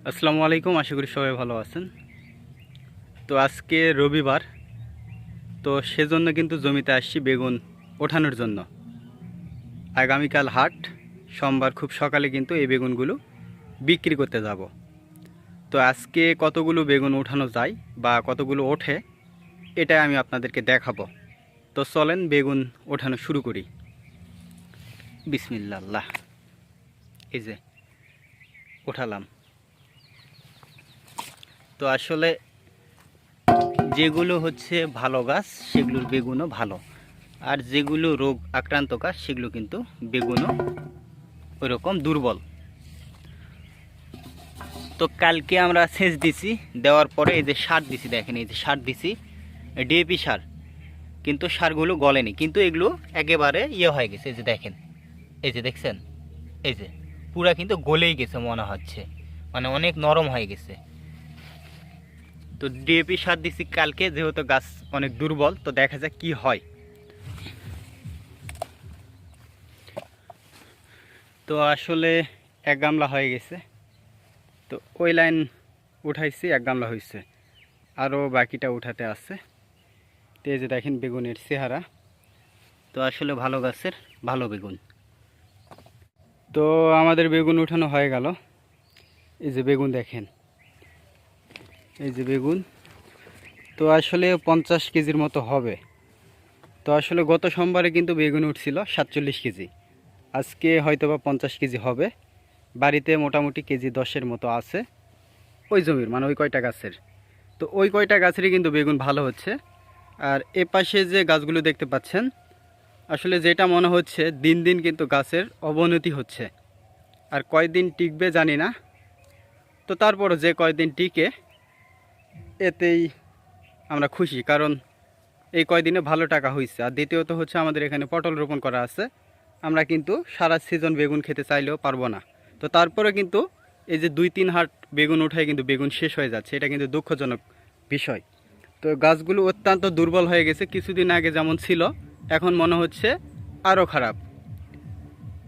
আসসালামু আলাইকুম, আশা করি সবাই ভালো আছেন। তো আজকে রবিবার, তো সেজন্য কিন্তু জমিতে আসছি বেগুন ওঠানোর জন্য। আগামীকাল হাট, সোমবার খুব সকালে কিন্তু এই বেগুনগুলো বিক্রি করতে যাব। তো আজকে কতগুলো বেগুন ওঠানো যায় বা কতগুলো ওঠে, এটাই আমি আপনাদেরকে দেখাবো। তো চলেন বেগুন ওঠানো শুরু করি। বিসমিল্লাহ, এই যে ওঠালাম। তো আসলে যেগুলো হচ্ছে ভালো গাছ সেগুলোর বেগুনও ভালো, আর যেগুলো রোগ আক্রান্ত গাছ সেগুলো কিন্তু বেগুনও ওইরকম দুর্বল। তো কালকে আমরা সেচ দিছি, দেওয়ার পরে এই যে সার দিছি, দেখেন এই যে সার দিছি ডিএপি সার, কিন্তু সারগুলো গলেনি, কিন্তু এগুলো একেবারে হয়ে গেছে। এই যে দেখেন, এই যে দেখছেন, এই যে পুরা কিন্তু গলেই গেছে মনে হচ্ছে, মানে অনেক নরম হয়ে গেছে। তো ডিএপি সার দিছি কালকে, যেহেতু গাছ অনেক দুর্বল, তো দেখা যাক কি হয়। তো আসলে এক গামলা হয়ে গেছে, তো ওই লাইন উঠাইছি, এক গামলা হয়েছে, আরও বাকিটা উঠাতে আছে। তো এই যে দেখেন বেগুনের চেহারা, তো আসলে ভালো গাছের ভালো বেগুন। তো আমাদের বেগুন উঠানো হয়ে গেল। এই যে বেগুন দেখেন, এই যে বেগুন, তো আসলে 50 কেজির মতো হবে। তো আসলে গত সোমবারে কিন্তু বেগুন উঠছিল 47 কেজি, আজকে হয়তো বা 50 কেজি হবে। বাড়িতে মোটামুটি কেজি 10-এর মতো আছে ওই জমির, মানে ওই কয়টা গাছের। তো ওই কয়টা গাছেরই কিন্তু বেগুন ভালো হচ্ছে। আর এ পাশে যে গাছগুলো দেখতে পাচ্ছেন, আসলে যেটা মনে হচ্ছে দিন দিন কিন্তু গাছের অবনতি হচ্ছে। আর কয়দিন টিকবে জানি না, তো তারপরও যে কয়দিন টিকে এতেই আমরা খুশি, কারণ এই কয়দিনে ভালো টাকা হয়েছে। আর দ্বিতীয়ত হচ্ছে আমাদের এখানে পটল রোপণ করা আছে, আমরা কিন্তু সারা সিজন বেগুন খেতে চাইলেও পারবো না। তো তারপরে কিন্তু এই যে 2-3 হাট বেগুন উঠায় কিন্তু বেগুন শেষ হয়ে যাচ্ছে, এটা কিন্তু দুঃখজনক বিষয়। তো গাছগুলো অত্যন্ত দুর্বল হয়ে গেছে, কিছুদিন আগে যেমন ছিল এখন মনে হচ্ছে আরও খারাপ।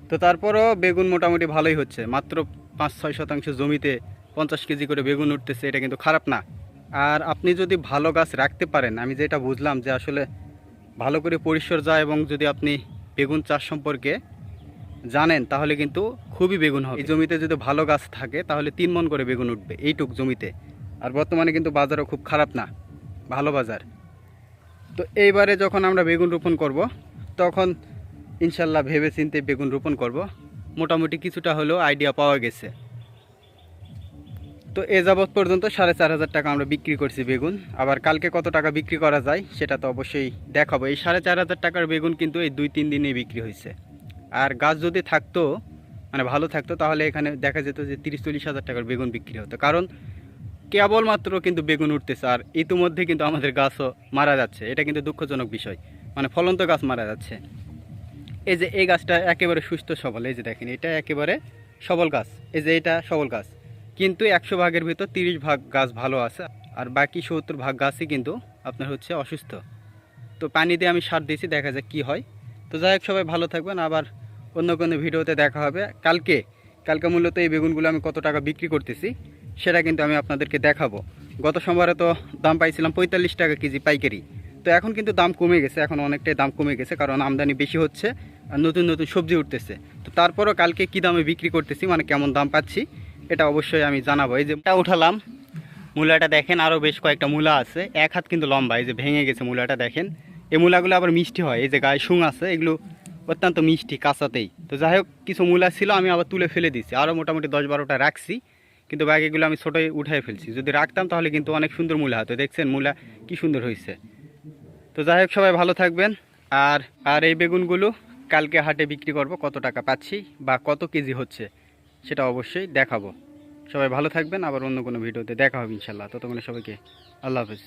তো তারপরও বেগুন মোটামুটি ভালোই হচ্ছে, মাত্র 5-6 শতাংশ জমিতে 50 কেজি করে বেগুন উঠতেছে, এটা কিন্তু খারাপ না। আর আপনি যদি ভালো গাছ রাখতে পারেন, আমি যেটা বুঝলাম যে আসলে ভালো করে পরিচর্যা এবং যদি আপনি বেগুন চাষ সম্পর্কে জানেন, তাহলে কিন্তু খুবই বেগুন হবে। এই জমিতে যদি ভালো গাছ থাকে তাহলে 3 মণ করে বেগুন উঠবে এইটুক জমিতে। আর বর্তমানে কিন্তু বাজারও খুব খারাপ না, ভালো বাজার। তো এইবারে যখন আমরা বেগুন রোপণ করব, তখন ইনশাল্লাহ ভেবে চিন্তে বেগুন রোপণ করব। মোটামুটি কিছুটা হলেও আইডিয়া পাওয়া গেছে। তো এ যাবৎ পর্যন্ত 4,500 টাকা আমরা বিক্রি করছি বেগুন। আবার কালকে কত টাকা বিক্রি করা যায় সেটা তো অবশ্যই দেখাবো। এই 4,500 টাকার বেগুন কিন্তু এই 2-3 দিনেই বিক্রি হয়েছে। আর গাছ যদি থাকতো, মানে ভালো থাকতো, তাহলে এখানে দেখা যেত যে 30-40 হাজার টাকার বেগুন বিক্রি হতো। কারণ কেবলমাত্র কিন্তু বেগুন উঠতেছে, আর ইতিমধ্যে কিন্তু আমাদের গাছও মারা যাচ্ছে। এটা কিন্তু দুঃখজনক বিষয়, মানে ফলন্ত গাছ মারা যাচ্ছে। এই যে এই গাছটা একেবারে সুস্থ সবল, এই যে দেখেন এটা একেবারে সবল গাছ, এই যে এটা সবল গাছ, কিন্তু 100 ভাগের ভিতর 30 ভাগ গাছ ভালো আছে, আর বাকি 70 ভাগ গাছই কিন্তু আপনার হচ্ছে অসুস্থ। তো পানি দিয়ে আমি সার দিয়েছি, দেখা যাক কী হয়। তো যাই হোক, সবাই ভালো থাকবেন, আবার অন্য কোনো ভিডিওতে দেখা হবে কালকে। কালকে মূলত এই বেগুনগুলো আমি কত টাকা বিক্রি করতেছি সেটা কিন্তু আমি আপনাদেরকে দেখাবো। গত সোমবারে তো দাম পাইছিলাম 45 টাকা কেজি পাইকারি, তো এখন কিন্তু দাম কমে গেছে, এখন অনেকটাই দাম কমে গেছে, কারণ আমদানি বেশি হচ্ছে আর নতুন নতুন সবজি উঠতেছে। তো তারপরও কালকে কী দামে বিক্রি করতেছি, মানে কেমন দাম পাচ্ছি, এটা অবশ্যই আমি জানাবো। এই যে এটা উঠালাম, মূলাটা দেখেন, আরও বেশ কয়েকটা মূলা আছে, 1 হাত কিন্তু লম্বা, এই যে ভেঙে গেছে মূলাটা দেখেন। এই মূলাগুলো আবার মিষ্টি হয়, এই যে গায়ে শুং আছে, এগুলো অত্যন্ত মিষ্টি কাঁচাতেই। তো যাই হোক, কিছু মূলা ছিল আমি আবার তুলে ফেলে দিচ্ছি, আরও মোটামুটি 10-12টা রাখছি, কিন্তু বাকিগুলো আমি ছোটোই উঠাই ফেলছি। যদি রাখতাম তাহলে কিন্তু অনেক সুন্দর মূলা হতো, দেখছেন মূলা কি সুন্দর হয়েছে। তো যাই হোক, সবাই ভালো থাকবেন। আর আর এই বেগুনগুলো কালকে হাটে বিক্রি করব, কত টাকা পাচ্ছি বা কত কেজি হচ্ছে সেটা অবশ্যই দেখাবো। সবাই ভালো থাকবেন, আবার অন্য কোনো ভিডিওতে দেখা হবে ইনশাল্লাহ। ততক্ষণে সবাইকে আল্লাহ হাফেজ।